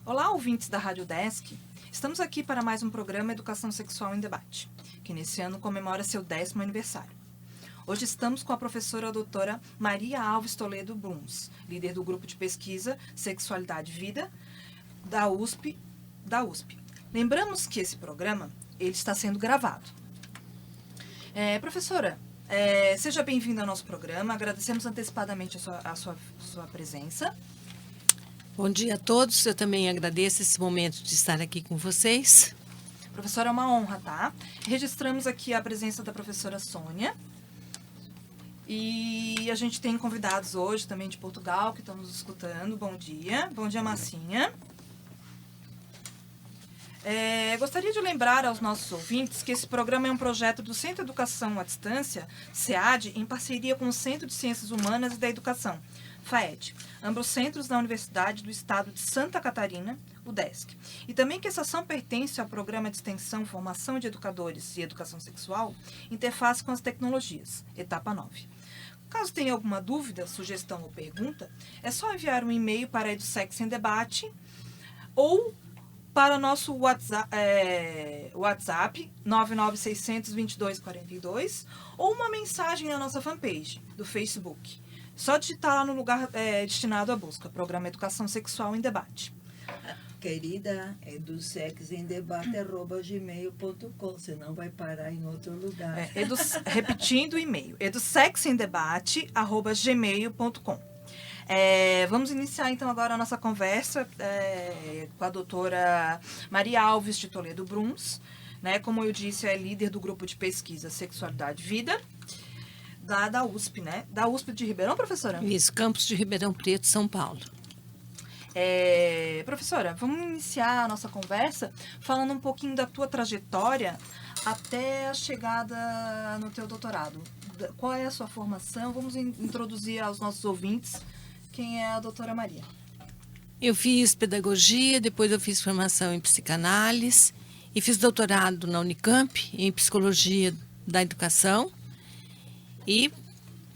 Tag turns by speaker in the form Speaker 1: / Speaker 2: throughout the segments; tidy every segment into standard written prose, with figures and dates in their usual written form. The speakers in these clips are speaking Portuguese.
Speaker 1: Olá, ouvintes da Rádio Desk. Estamos aqui para mais um programa Educação Sexual em Debate, que nesse ano comemora seu 10º aniversário. Hoje estamos com a professora doutora Maria Alves Toledo Bruns, líder do grupo de pesquisa Sexualidade e Vida da USP. Lembramos que esse programa ele está sendo gravado. Professora, seja bem-vinda ao nosso programa. Agradecemos antecipadamente a sua presença.
Speaker 2: Bom dia a todos. Eu também agradeço esse momento de estar aqui com vocês.
Speaker 1: Professora, é uma honra, tá? Registramos aqui a presença da professora Sônia. E a gente tem convidados hoje também de Portugal que estão nos escutando. Bom dia. Bom dia, Massinha. Gostaria de lembrar aos nossos ouvintes que esse programa é um projeto do Centro de Educação à Distância, SEAD, em parceria com o Centro de Ciências Humanas e da Educação, FAED, ambos centros da Universidade do Estado de Santa Catarina, o DESC. E também que essa ação pertence ao Programa de Extensão, Formação de Educadores e Educação Sexual, Interface com as Tecnologias, etapa 9. Caso tenha alguma dúvida, sugestão ou pergunta, é só enviar um e-mail para a EduSex em Debate ou para o nosso WhatsApp 9962242 ou uma mensagem na nossa fanpage do Facebook. Só digitar lá no lugar destinado à busca, Programa Educação Sexual em Debate.
Speaker 3: Querida, edusexemdebate@gmail.com, você não vai parar em outro lugar.
Speaker 1: Repetindo o e-mail, edusexemdebate@gmail.com. Vamos iniciar então agora a nossa conversa com a doutora Maria Alves de Toledo Bruns, né? Como eu disse, é líder do grupo de pesquisa Sexualidade e Vida, da USP, né? Da USP de Ribeirão, professora?
Speaker 2: Isso, campus de Ribeirão Preto, São Paulo.
Speaker 1: Professora, vamos iniciar a nossa conversa falando um pouquinho da tua trajetória até a chegada no teu doutorado. Qual é a sua formação? Vamos introduzir aos nossos ouvintes quem é a doutora Maria.
Speaker 2: Eu fiz pedagogia, depois eu fiz formação em psicanálise e fiz doutorado na Unicamp em psicologia da educação e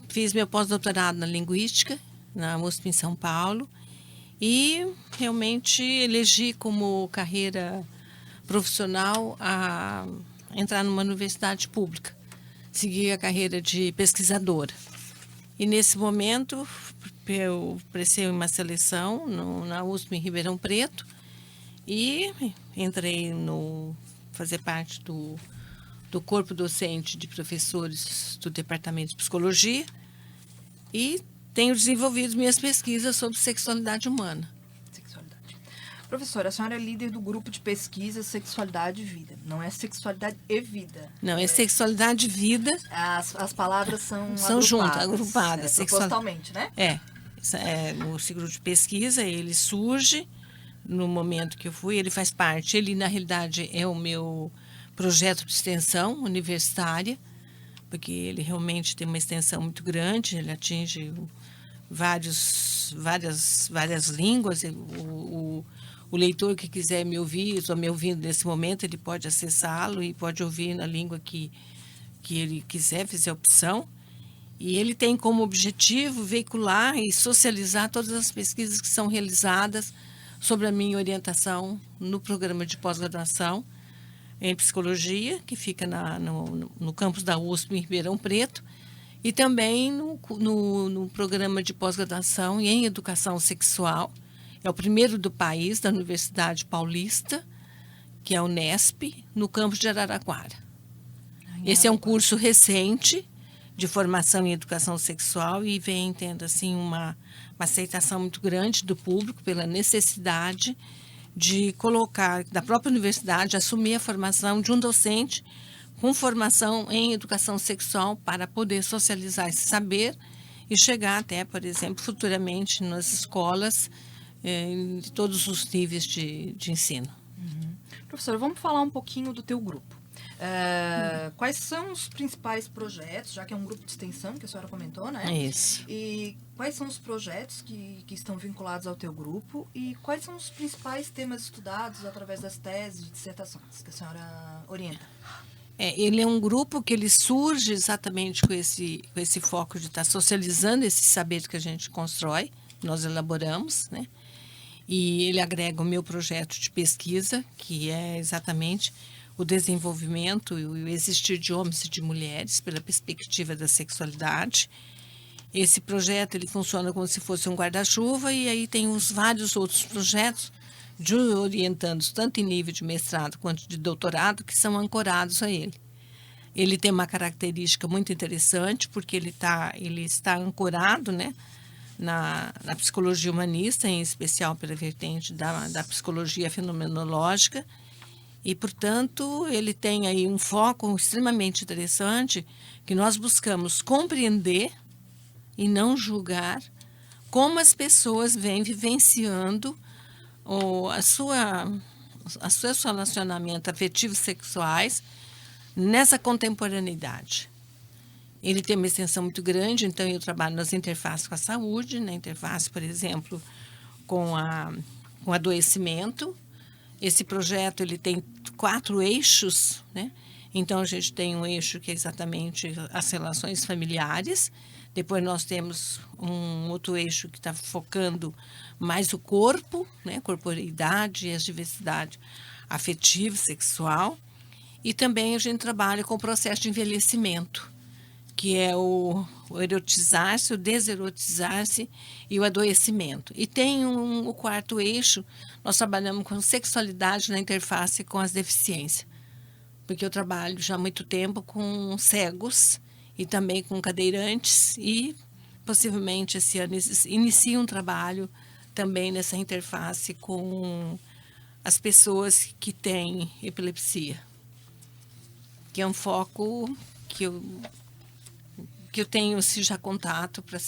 Speaker 2: fiz meu pós-doutorado na linguística na USP em São Paulo e realmente elegi como carreira profissional a entrar numa universidade pública, seguir a carreira de pesquisadora. E nesse momento eu prestei uma seleção na USP em Ribeirão Preto e entrei fazer parte do corpo docente de professores do Departamento de Psicologia e tenho desenvolvido minhas pesquisas sobre sexualidade humana.
Speaker 1: Professora, a senhora é líder do grupo de pesquisa Sexualidade e Vida. Não é Sexualidade e Vida.
Speaker 2: Não, é Sexualidade e Vida.
Speaker 1: As palavras são
Speaker 2: juntas, agrupadas.
Speaker 1: Propositalmente, né?
Speaker 2: O ciclo de pesquisa, ele surge no momento que eu fui, ele faz parte, ele na realidade é o meu projeto de extensão universitária, porque ele realmente tem uma extensão muito grande, ele atinge várias línguas. O leitor que quiser me ouvir, estou me ouvindo nesse momento, ele pode acessá-lo e pode ouvir na língua que ele quiser, fizer opção. E ele tem como objetivo veicular e socializar todas as pesquisas que são realizadas sobre a minha orientação no programa de pós-graduação em psicologia, que fica no campus da USP em Ribeirão Preto, e também no programa de pós-graduação em educação sexual. É o primeiro do país, da Universidade Paulista, que é a Unesp, no campus de Araraquara. Esse é um curso recente de formação em educação sexual e vem tendo assim, uma aceitação muito grande do público pela necessidade de colocar, da própria universidade, assumir a formação de um docente com formação em educação sexual para poder socializar esse saber e chegar até, por exemplo, futuramente nas escolas de todos os níveis de ensino.
Speaker 1: Professora, vamos falar um pouquinho do teu grupo. Quais são os principais projetos, já que é um grupo de extensão que a senhora comentou, né?
Speaker 2: Isso.
Speaker 1: E quais são os projetos que estão vinculados ao teu grupo e quais são os principais temas estudados através das teses e dissertações que a senhora orienta?
Speaker 2: Ele é um grupo que ele surge exatamente com esse foco de estar socializando esse saber que a gente constrói, nós elaboramos, né? e ele agrega o meu projeto de pesquisa, que é exatamente o desenvolvimento e o existir de homens e de mulheres pela perspectiva da sexualidade. Esse projeto ele funciona como se fosse um guarda-chuva, e aí tem os vários outros projetos de orientandos, tanto em nível de mestrado quanto de doutorado, que são ancorados a ele. Ele tem uma característica muito interessante, porque ele está ancorado, né, na psicologia humanista, em especial pela vertente da psicologia fenomenológica, e, portanto, ele tem aí um foco extremamente interessante, que nós buscamos compreender e não julgar como as pessoas vêm vivenciando os seus relacionamentos afetivos sexuais nessa contemporaneidade. Ele tem uma extensão muito grande, então eu trabalho nas interfaces com a saúde, na interface, por exemplo, com o adoecimento. Esse projeto ele tem 4 eixos, né? Então, a gente tem um eixo que é exatamente as relações familiares. Depois nós temos um outro eixo que está focando mais o corpo, né? Corporeidade e a diversidade afetiva, sexual. E também a gente trabalha com o processo de envelhecimento, que é o erotizar-se, o deserotizar-se e o adoecimento. E tem o 4º eixo, nós trabalhamos com sexualidade na interface com as deficiências, porque eu trabalho já há muito tempo com cegos e também com cadeirantes, e possivelmente esse ano inicio um trabalho também nessa interface com as pessoas que têm epilepsia, que é um foco que eu tenho assim, já contato para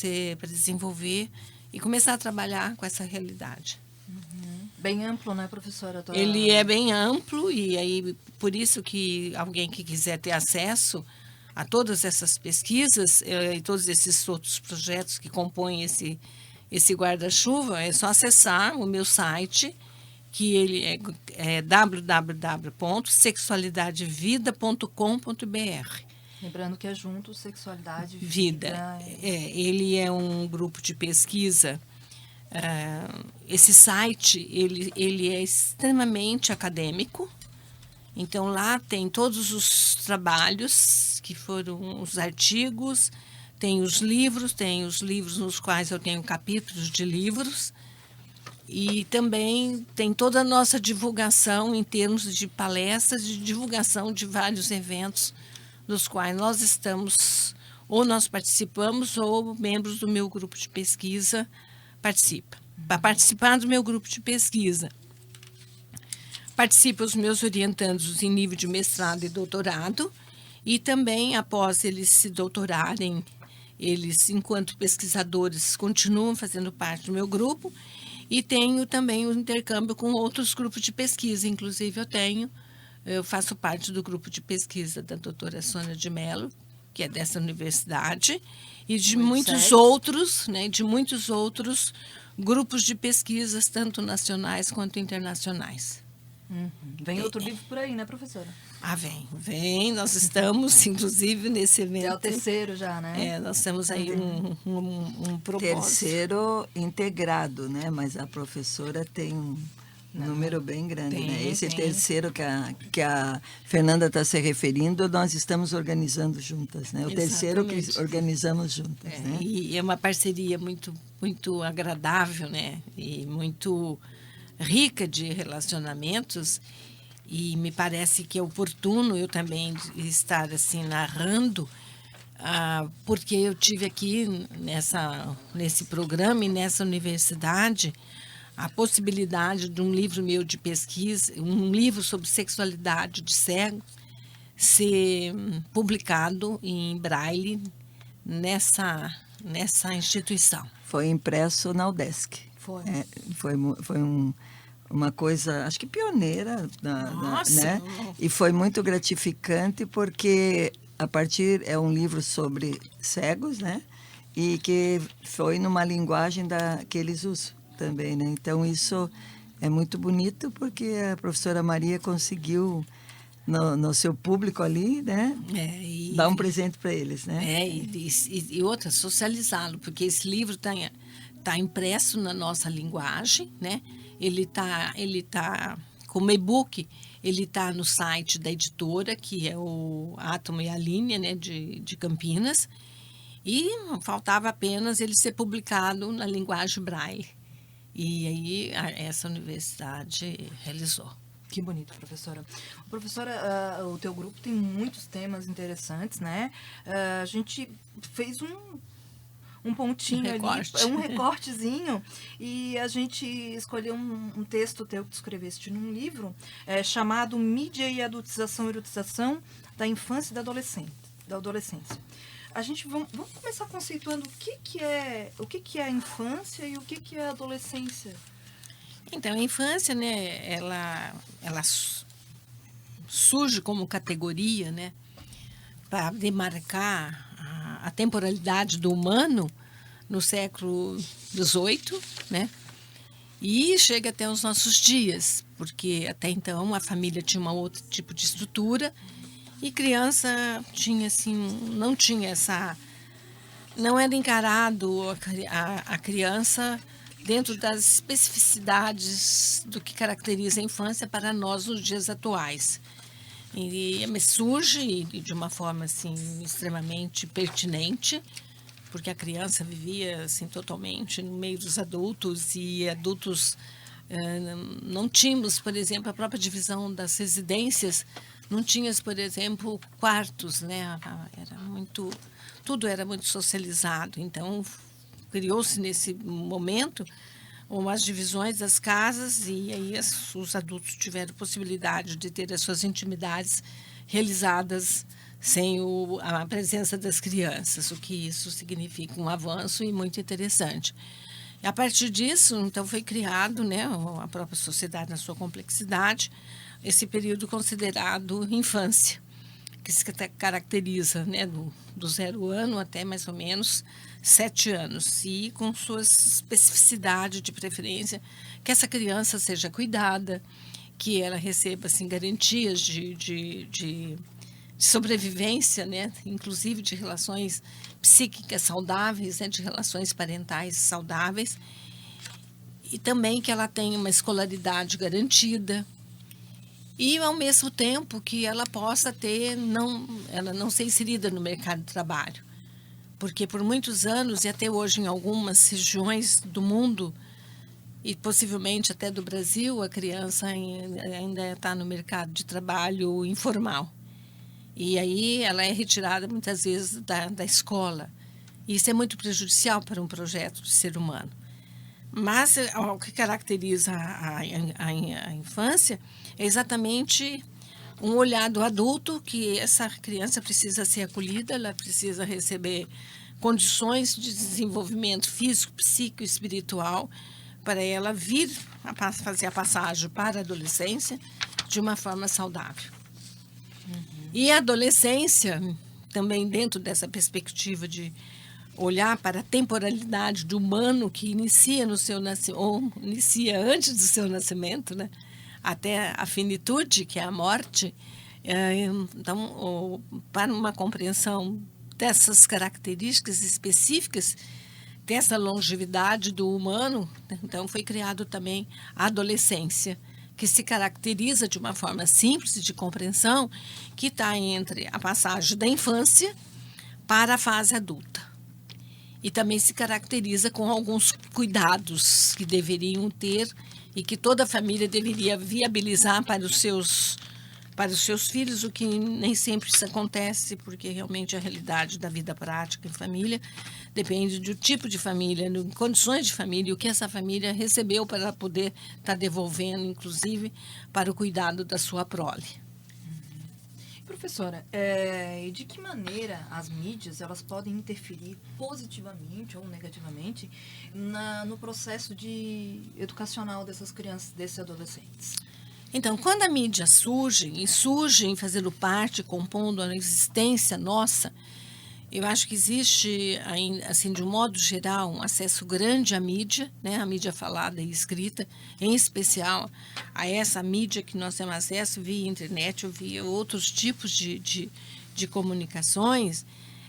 Speaker 2: desenvolver e começar a trabalhar com essa realidade.
Speaker 1: Bem amplo, né, professora?
Speaker 2: Ele é bem amplo, e aí por isso que alguém que quiser ter acesso a todas essas pesquisas e todos esses outros projetos que compõem esse guarda-chuva, é só acessar o meu site, que ele é www.sexualidadevida.com.br.
Speaker 1: Lembrando que é junto Sexualidade
Speaker 2: Vida. Ele é um grupo de pesquisa. Esse site ele é extremamente acadêmico. Então, lá tem todos os trabalhos, que foram os artigos, tem os livros nos quais eu tenho capítulos de livros, e também tem toda a nossa divulgação em termos de palestras, de divulgação de vários eventos dos quais nós estamos, ou nós participamos, ou membros do meu grupo de pesquisa participam. Para participar do meu grupo de pesquisa, participam os meus orientandos em nível de mestrado e doutorado, e também, após eles se doutorarem, eles, enquanto pesquisadores, continuam fazendo parte do meu grupo, e tenho também o intercâmbio com outros grupos de pesquisa. Inclusive, eu faço parte do grupo de pesquisa da doutora Sônia de Mello, que é dessa universidade, e de muitos outros, né, de muitos outros grupos de pesquisas, tanto nacionais quanto internacionais.
Speaker 1: Vem outro livro por aí, né, professora?
Speaker 2: Vem. Nós estamos, inclusive, nesse evento.
Speaker 1: É o 3º já, né?
Speaker 2: Nós temos aí um propósito.
Speaker 3: 3º integrado, né? Mas a professora tem um número bem grande, né? Esse 3º que a Fernanda está se referindo, nós estamos organizando juntas, né? O 3º que organizamos juntas, né?
Speaker 2: E é uma parceria muito, muito agradável, né? E muito rica de relacionamentos, e me parece que é oportuno eu também estar assim narrando, porque eu tive aqui nesse programa e nessa universidade a possibilidade de um livro meu de pesquisa, um livro sobre sexualidade de cegos, ser publicado em braille nessa instituição.
Speaker 3: Foi impresso na UDESC. Foi uma coisa, acho que pioneira, né? E foi muito gratificante, porque é um livro sobre cegos, né? E que foi numa linguagem que eles usam também, né? Então, isso é muito bonito, porque a professora Maria conseguiu, no seu público ali, né? Dar um presente para eles, né?
Speaker 2: E outra, socializá-lo, porque esse livro está impresso na nossa linguagem, né? Ele tá como e-book, ele está no site da editora, que é o Átomo e a Linha, né, de Campinas, e faltava apenas ele ser publicado na linguagem Braille. E aí essa universidade realizou.
Speaker 1: Que bonito, professora. Professora, o teu grupo tem muitos temas interessantes, né? A gente fez um pontinho ali, um recortezinho, e a gente escolheu um texto teu que tu escreveste num livro chamado Mídia e Adultização e Erotização da Infância e da Adolescência. A gente vamos começar conceituando o que é a infância e o que é a adolescência.
Speaker 2: Então, a infância, né, ela surge como categoria, né, para demarcar a temporalidade do humano no século XVIII, né, e chega até os nossos dias, porque até então a família tinha um outro tipo de estrutura e criança tinha assim, não era encarado a criança dentro das especificidades do que caracteriza a infância para nós nos dias atuais. E surge de uma forma assim extremamente pertinente, porque a criança vivia assim totalmente no meio dos adultos, e adultos não tínhamos, por exemplo, a própria divisão das residências, não tínhamos, por exemplo, quartos, né? Tudo era muito socializado, então criou-se nesse momento umas divisões das casas, e aí os adultos tiveram possibilidade de ter as suas intimidades realizadas sem a presença das crianças, o que isso significa um avanço e muito interessante. E a partir disso, então, foi criado, né, a própria sociedade na sua complexidade, esse período considerado infância, que se caracteriza, né, do 0 ano até mais ou menos 7 anos, e com suas especificidades de preferência, que essa criança seja cuidada, que ela receba assim, garantias de sobrevivência, né, inclusive de relações psíquicas saudáveis, né, de relações parentais saudáveis, e também que ela tenha uma escolaridade garantida, e ao mesmo tempo que ela possa ela não ser inserida no mercado de trabalho. Porque por muitos anos, e até hoje em algumas regiões do mundo, e possivelmente até do Brasil, a criança ainda está no mercado de trabalho informal. E aí ela é retirada muitas vezes da escola. E isso é muito prejudicial para um projeto de ser humano. Mas o que caracteriza a infância é exatamente um olhar do adulto, que essa criança precisa ser acolhida, ela precisa receber condições de desenvolvimento físico, psíquico e espiritual para ela vir a fazer a passagem para a adolescência de uma forma saudável. E a adolescência, também dentro dessa perspectiva de olhar para a temporalidade do humano que inicia no seu ou inicia antes do seu nascimento, né? Até a finitude, que é a morte. Então, para uma compreensão dessas características específicas, dessa longevidade do humano, então foi criado também a adolescência, que se caracteriza de uma forma simples de compreensão, que está entre a passagem da infância para a fase adulta. E também se caracteriza com alguns cuidados que deveriam ter e que toda a família deveria viabilizar para os seus filhos, o que nem sempre isso acontece, porque realmente a realidade da vida prática em família depende do tipo de família, de condições de família, e o que essa família recebeu para poder estar devolvendo, inclusive, para o cuidado da sua prole.
Speaker 1: Professora, de que maneira as mídias elas podem interferir positivamente ou negativamente no processo educacional dessas crianças, desses adolescentes?
Speaker 2: Então, quando a mídia surge em fazendo parte, compondo a existência nossa, eu acho que existe, assim, de um modo geral, um acesso grande à mídia, né? A mídia falada e escrita, em especial a essa mídia que nós temos acesso via internet ou via outros tipos de comunicações,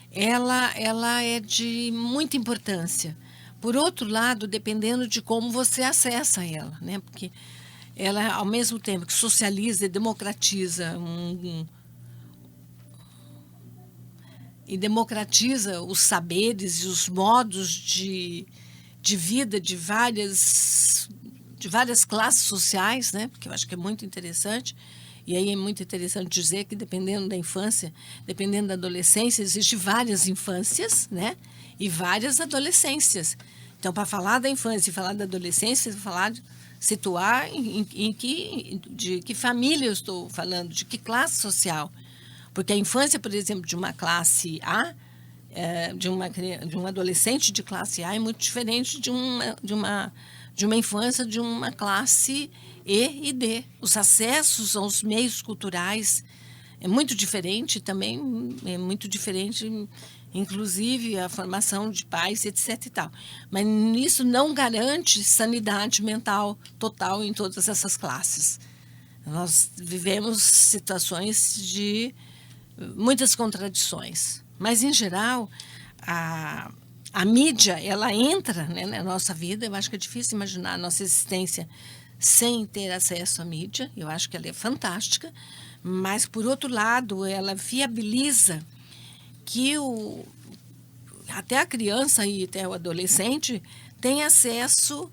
Speaker 2: ela é de muita importância, Por outro lado, dependendo de como você acessa ela, né? Porque ela, ao mesmo tempo que socializa e democratiza os saberes e os modos de vida de várias classes sociais, né? Porque eu acho que é muito interessante. E aí é muito interessante dizer que, dependendo da infância, dependendo da adolescência, existem várias infâncias, né? E várias adolescências. Então, para falar da infância e falar da adolescência, situar de que família eu estou falando, de que classe social. Porque a infância, por exemplo, de uma classe A, de um adolescente de classe A, é muito diferente de uma infância de uma classe E e D. Os acessos aos meios culturais é muito diferente também, é muito diferente, inclusive a formação de pais, etc. e tal. Mas isso não garante sanidade mental total em todas essas classes. Nós vivemos situações de muitas contradições. Mas, em geral, a mídia, ela entra, né, na nossa vida. Eu acho que é difícil imaginar a nossa existência sem ter acesso à mídia. Eu acho que ela é fantástica. Mas, por outro lado, ela viabiliza que até a criança e até o adolescente tenha acesso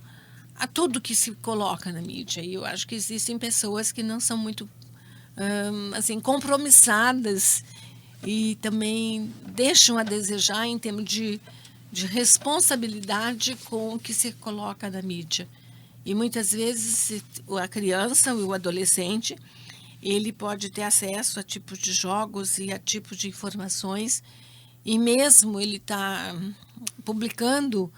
Speaker 2: a tudo que se coloca na mídia. E eu acho que existem pessoas que não são muito assim, compromissadas e também deixam a desejar em termos de responsabilidade com o que se coloca na mídia. E muitas vezes a criança ou o adolescente, ele pode ter acesso a tipos de jogos e a tipos de informações, e mesmo ele está publicando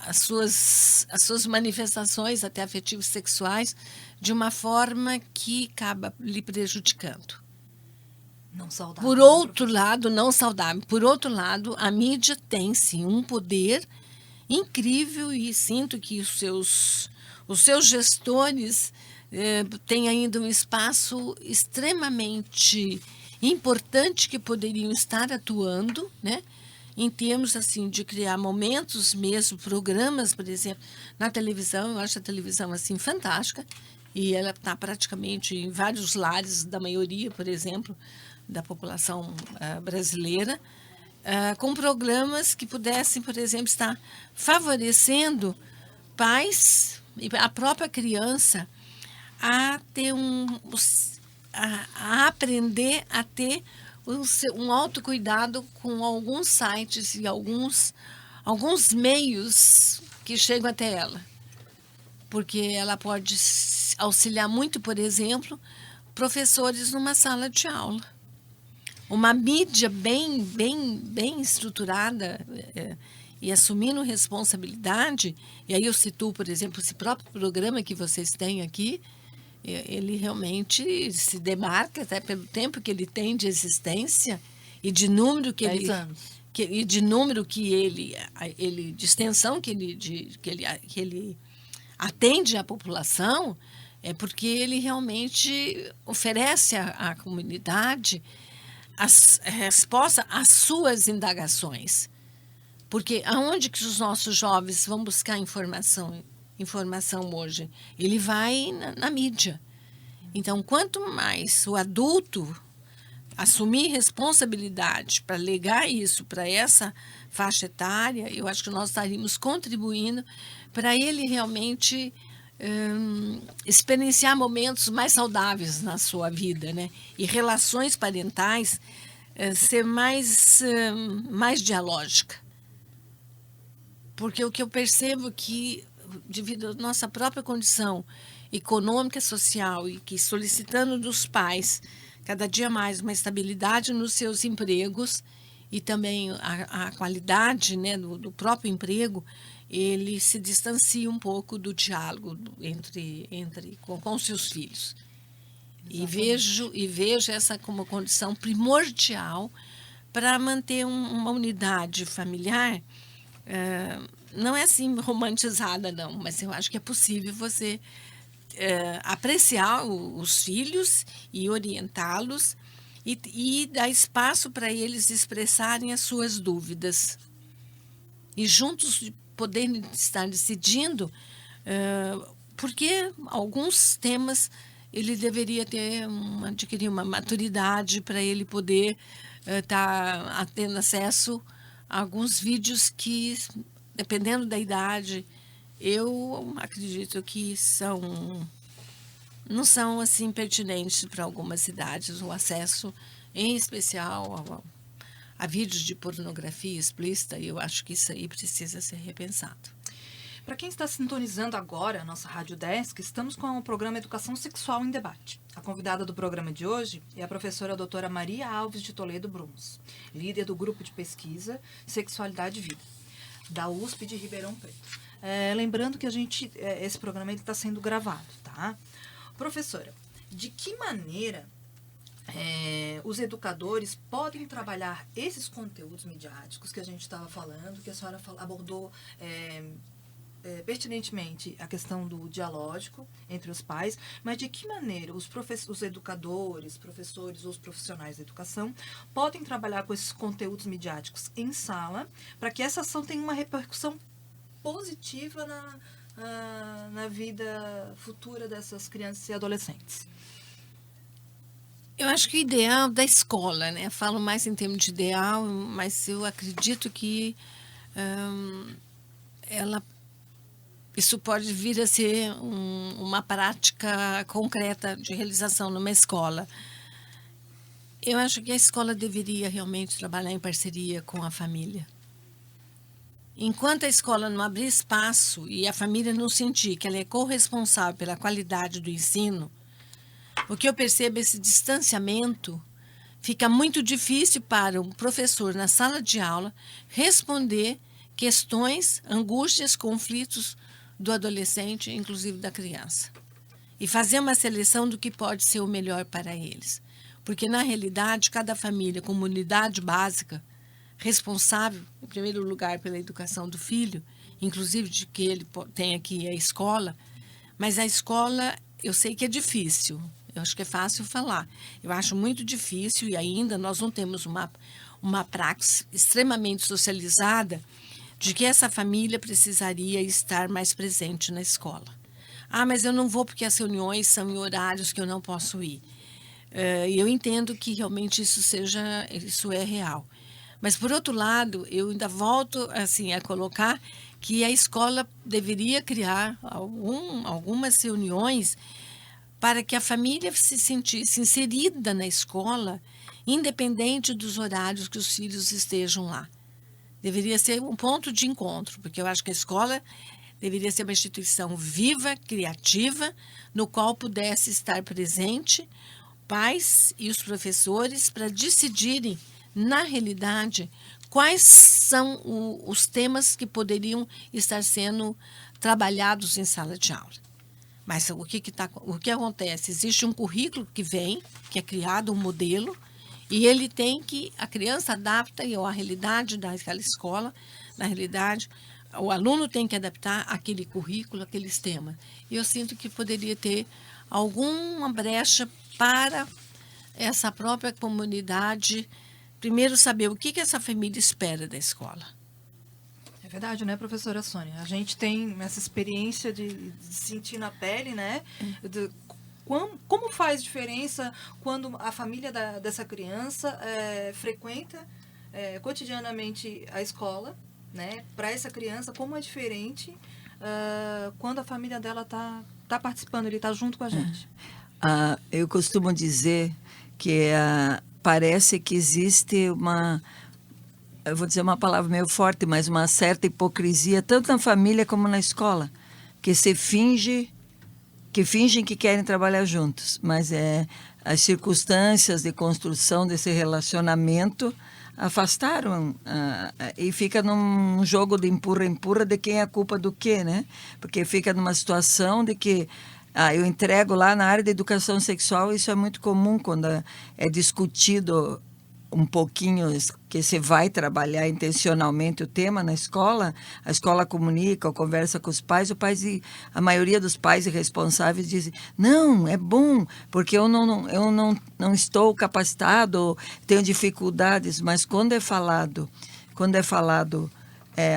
Speaker 2: as suas manifestações até afetivas sexuais de uma forma que acaba lhe prejudicando.
Speaker 1: Não saudável.
Speaker 2: Por outro lado, não saudável. Por outro lado, a mídia tem, sim, um poder incrível, e sinto que os seus gestores têm ainda um espaço extremamente importante que poderiam estar atuando, né? Em termos assim, de criar momentos mesmo, programas, por exemplo, na televisão. Eu acho a televisão assim, fantástica, e ela está praticamente em vários lares da maioria, por exemplo, da população brasileira, com programas que pudessem, por exemplo, estar favorecendo pais e a própria criança a ter a aprender a ter um autocuidado com alguns sites e alguns meios que chegam até ela. Porque ela pode auxiliar muito, por exemplo, professores numa sala de aula. Uma mídia bem estruturada e assumindo responsabilidade, e aí eu situo, por exemplo, esse próprio programa que vocês têm aqui, ele realmente se demarca até pelo tempo que ele tem de existência e de número que
Speaker 1: 10 anos.
Speaker 2: E de número que ele de extensão que ele atende à população, é porque ele realmente oferece à comunidade a resposta às suas indagações. Porque aonde que os nossos jovens vão buscar informação hoje? Ele vai na mídia. Então, quanto mais o adulto assumir responsabilidade para legar isso para essa faixa etária, eu acho que nós estaríamos contribuindo para ele realmente experienciar momentos mais saudáveis na sua vida, né? E relações parentais ser mais dialógica. Porque o que eu percebo é que, devido à nossa própria condição econômica e social, e que solicitando dos pais cada dia mais uma estabilidade nos seus empregos e também a qualidade, né, do próprio emprego, ele se distancia um pouco do diálogo com seus filhos. E vejo essa como condição primordial para manter uma unidade familiar. Não é assim romantizada, não, mas eu acho que é possível você apreciar os filhos e orientá-los e dar espaço para eles expressarem as suas dúvidas. E juntos poderem estar decidindo, porque alguns temas ele deveria adquirir uma maturidade para ele poder estar tendo acesso a alguns vídeos que, dependendo da idade, eu acredito que não são assim pertinentes para algumas idades, o acesso em especial a vídeos de pornografia explícita. Eu acho que isso aí precisa ser repensado.
Speaker 1: Para quem está sintonizando agora a nossa Rádio Desk, estamos com o programa Educação Sexual em Debate. A convidada do programa de hoje é a professora doutora Maria Alves de Toledo Bruns, líder do grupo de pesquisa Sexualidade e Vida, da USP de Ribeirão Preto. Lembrando que esse programa está sendo gravado, tá? Professora, de que maneira os educadores podem trabalhar esses conteúdos midiáticos que a gente estava falando, que a senhora abordou pertinentemente a questão do dialógico entre os pais, mas de que maneira os educadores, professores ou os profissionais da educação podem trabalhar com esses conteúdos midiáticos em sala para que essa ação tenha uma repercussão positiva na vida futura dessas crianças e adolescentes?
Speaker 2: Eu acho que o ideal da escola, né? Falo mais em termos de ideal, mas eu acredito que isso pode vir a ser uma prática concreta de realização numa escola. Eu acho que a escola deveria realmente trabalhar em parceria com a família. Enquanto a escola não abrir espaço e a família não sentir que ela é corresponsável pela qualidade do ensino, o que eu percebo é esse distanciamento. Fica muito difícil para um professor na sala de aula responder questões, angústias, conflitos do adolescente, inclusive da criança. E fazer uma seleção do que pode ser o melhor para eles. Porque, na realidade, cada família, como unidade básica, responsável, em primeiro lugar, pela educação do filho, inclusive de que ele tenha que ir à escola, mas a escola, eu sei que é difícil, eu acho que é fácil falar. Eu acho muito difícil e ainda nós não temos uma praxis extremamente socializada de que essa família precisaria estar mais presente na escola. Mas eu não vou porque as reuniões são em horários que eu não posso ir. E eu entendo que realmente isso é real. Mas, por outro lado, eu ainda volto assim, a colocar que a escola deveria criar algumas reuniões para que a família se sentisse inserida na escola, independente dos horários que os filhos estejam lá. Deveria ser um ponto de encontro, porque eu acho que a escola deveria ser uma instituição viva, criativa, no qual pudesse estar presente pais e os professores para decidirem, na realidade, quais são os temas que poderiam estar sendo trabalhados em sala de aula. Mas o que acontece? Existe um currículo que é criado, um modelo, e a criança adapta a realidade daquela escola, na realidade, o aluno tem que adaptar aquele currículo, aqueles temas. E eu sinto que poderia ter alguma brecha para essa própria comunidade, primeiro saber o que essa família espera da escola.
Speaker 1: É verdade, né, professora Sônia? A gente tem essa experiência de sentir na pele, né? Como faz diferença quando a família dessa criança frequenta cotidianamente a escola, né? Para essa criança, como é diferente quando a família dela tá participando, ele está junto com a gente.
Speaker 3: Eu costumo dizer que parece que existe eu vou dizer uma palavra meio forte, mas uma certa hipocrisia, tanto na família como na escola, que fingem que querem trabalhar juntos, mas as circunstâncias de construção desse relacionamento afastaram e fica num jogo de empurra-empurra de quem é a culpa do quê, né? Porque fica numa situação de que eu entrego lá na área da educação sexual, isso é muito comum quando é discutido um pouquinho que você vai trabalhar intencionalmente o tema na escola, a escola comunica ou conversa com os pais, a maioria dos pais e responsáveis dizem, não, é bom, porque eu não estou capacitado, tenho dificuldades, mas quando é falado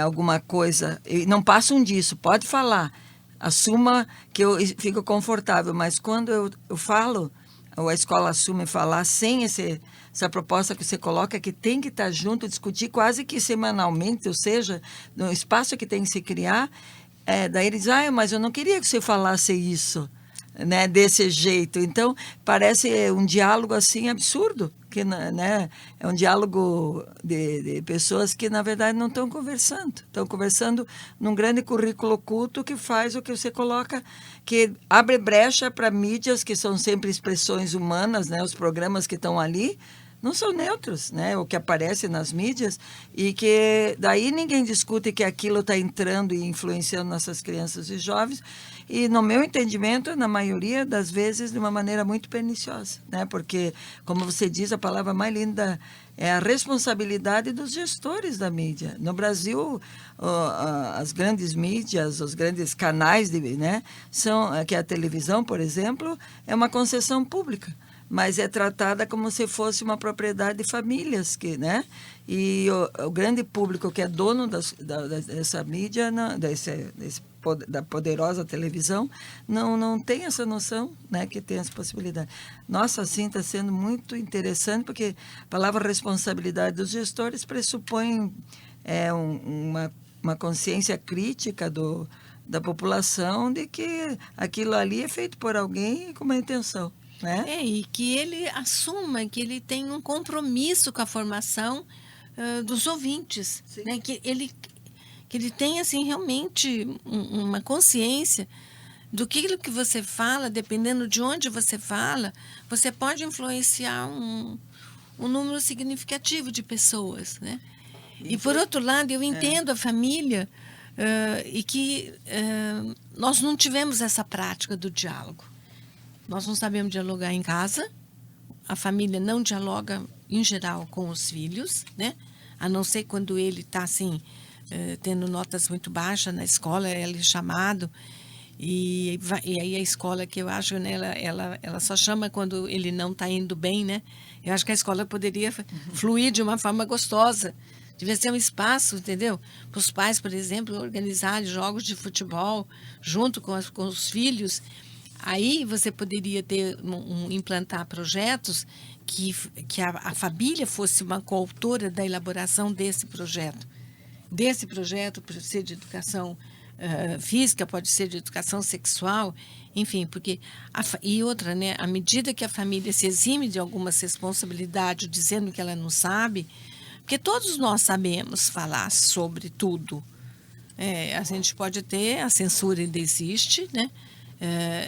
Speaker 3: alguma coisa, e não passam disso, pode falar, assuma que eu fico confortável, mas quando eu falo, ou a escola assume falar sem essa proposta que você coloca, que tem que estar junto, discutir quase que semanalmente, ou seja, no espaço que tem que se criar, daí eles dizem, mas eu não queria que você falasse isso, né, desse jeito. Então, parece um diálogo assim absurdo, que, né, é um diálogo de pessoas que, na verdade, não estão conversando num grande currículo oculto que faz o que você coloca, que abre brecha para mídias que são sempre expressões humanas, né, os programas que estão ali não são neutros, né, o que aparece nas mídias, e que daí ninguém discute que aquilo está entrando e influenciando nossas crianças e jovens, e no meu entendimento, na maioria das vezes, de uma maneira muito perniciosa, né, porque, como você diz, a palavra mais linda é a responsabilidade dos gestores da mídia. No Brasil, as grandes mídias, os grandes canais, né, que a televisão, por exemplo, é uma concessão pública, mas é tratada como se fosse uma propriedade de famílias, né? E o grande público que é dono dessa mídia, da poderosa televisão, não tem essa noção, né, que tem essa possibilidade. Nossa, assim, está sendo muito interessante, porque a palavra responsabilidade dos gestores pressupõe uma consciência crítica da população de que aquilo ali é feito por alguém com uma intenção. Né?
Speaker 2: E que ele assuma que ele tem um compromisso com a formação dos ouvintes, né? Que ele tem assim, realmente uma consciência do que você fala, dependendo de onde você fala, você pode influenciar um número significativo de pessoas. Né? E, por outro lado, eu entendo a família e que nós não tivemos essa prática do diálogo. Nós não sabemos dialogar em casa, a família não dialoga, em geral, com os filhos, né? A não ser quando ele está, assim, tendo notas muito baixas na escola, ele é chamado, e aí a escola, que eu acho, né, ela só chama quando ele não está indo bem, né? Eu acho que a escola poderia fluir de uma forma gostosa, devia ser um espaço, entendeu? Para os pais, por exemplo, organizarem jogos de futebol junto com os filhos. Aí você poderia implantar projetos que a família fosse uma coautora da elaboração desse projeto. Desse projeto pode ser de educação física, pode ser de educação sexual, enfim, porque... E outra, né? À medida que a família se exime de algumas responsabilidades, dizendo que ela não sabe, porque todos nós sabemos falar sobre tudo. A gente pode ter, a censura ainda existe, né?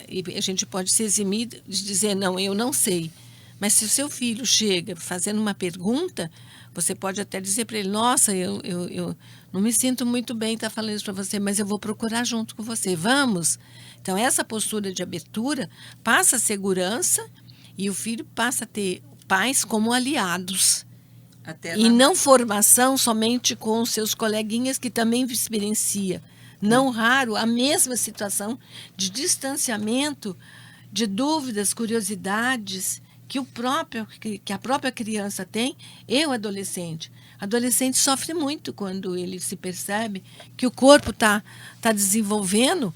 Speaker 2: E a gente pode se eximir de dizer, não, eu não sei. Mas se o seu filho chega fazendo uma pergunta, você pode até dizer para ele, nossa, eu não me sinto muito bem estar falando isso para você, mas eu vou procurar junto com você, vamos? Então, essa postura de abertura passa segurança e o filho passa a ter pais como aliados. E não formação somente com os seus coleguinhas, que também experiencia. Não raro, a mesma situação de distanciamento, de dúvidas, curiosidades que a própria criança tem e o adolescente. O adolescente sofre muito quando ele se percebe que o corpo está desenvolvendo,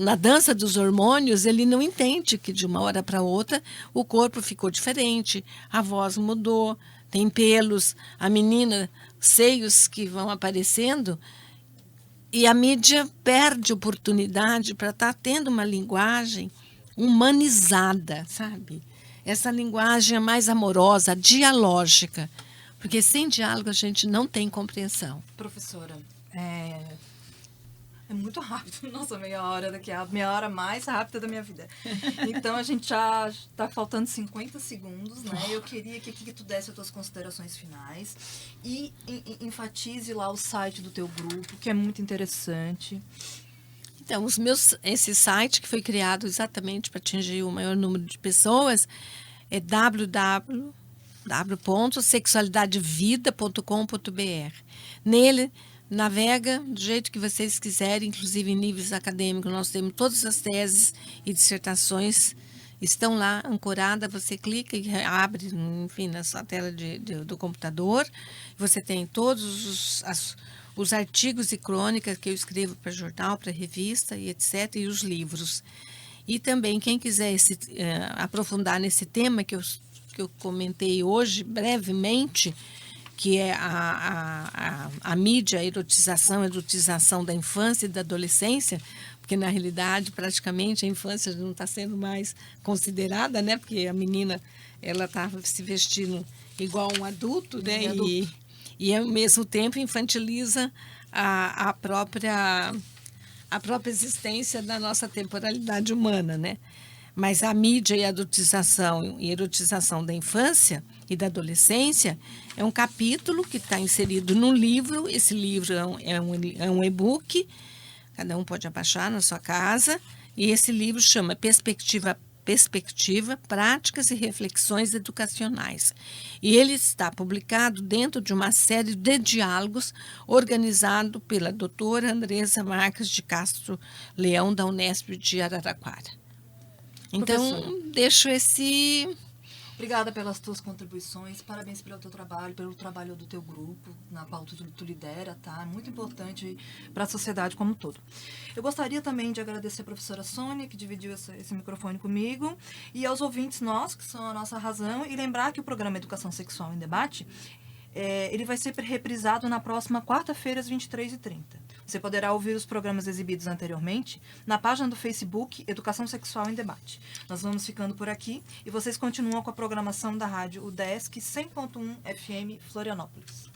Speaker 2: na dança dos hormônios, ele não entende que de uma hora para outra o corpo ficou diferente, a voz mudou, tem pelos, a menina, seios que vão aparecendo. E a mídia perde oportunidade para estar tendo uma linguagem humanizada, sabe? Essa linguagem é mais amorosa, dialógica. Porque sem diálogo a gente não tem compreensão.
Speaker 1: Professora, é muito rápido. Nossa, meia hora daqui a meia hora mais rápida da minha vida. Então, a gente já está faltando 50 segundos, né? Eu queria que tu desse as tuas considerações finais e enfatize lá o site do teu grupo, que é muito interessante.
Speaker 2: Então, esse site, que foi criado exatamente para atingir o maior número de pessoas, é www.sexualidadevida.com.br. Nele, navega do jeito que vocês quiserem, inclusive em níveis acadêmicos. Nós temos todas as teses e dissertações, estão lá ancoradas. Você clica e abre, enfim, na sua tela do computador. Você tem todos os artigos e crônicas que eu escrevo para jornal, para revista e etc., e os livros. E também, quem quiser aprofundar nesse tema que eu comentei hoje, brevemente, que é a mídia, a erotização da infância e da adolescência, porque, na realidade, praticamente, a infância não está sendo mais considerada, né? Porque a menina, ela está se vestindo igual um adulto, né? E, ao mesmo tempo, infantiliza a própria existência da nossa temporalidade humana, né? Mas a mídia e a erotização da infância e da adolescência é um capítulo que está inserido num livro. Esse livro é um e-book, cada um pode baixar na sua casa, e esse livro chama Perspectiva, Práticas e Reflexões Educacionais. E ele está publicado dentro de uma série de diálogos organizado pela doutora Andresa Marques de Castro Leão, da Unesp de Araraquara. Então, deixo esse...
Speaker 1: Obrigada pelas tuas contribuições, parabéns pelo teu trabalho, pelo trabalho do teu grupo, na qual tu lidera, tá? Muito importante para a sociedade como um todo. Eu gostaria também de agradecer a professora Sônia, que dividiu esse microfone comigo, e aos ouvintes nossos, que são a nossa razão, e lembrar que o programa Educação Sexual em Debate, ele vai ser reprisado na próxima quarta-feira, às 23h30. Você poderá ouvir os programas exibidos anteriormente na página do Facebook Educação Sexual em Debate. Nós vamos ficando por aqui e vocês continuam com a programação da rádio UDESC 100.1 FM Florianópolis.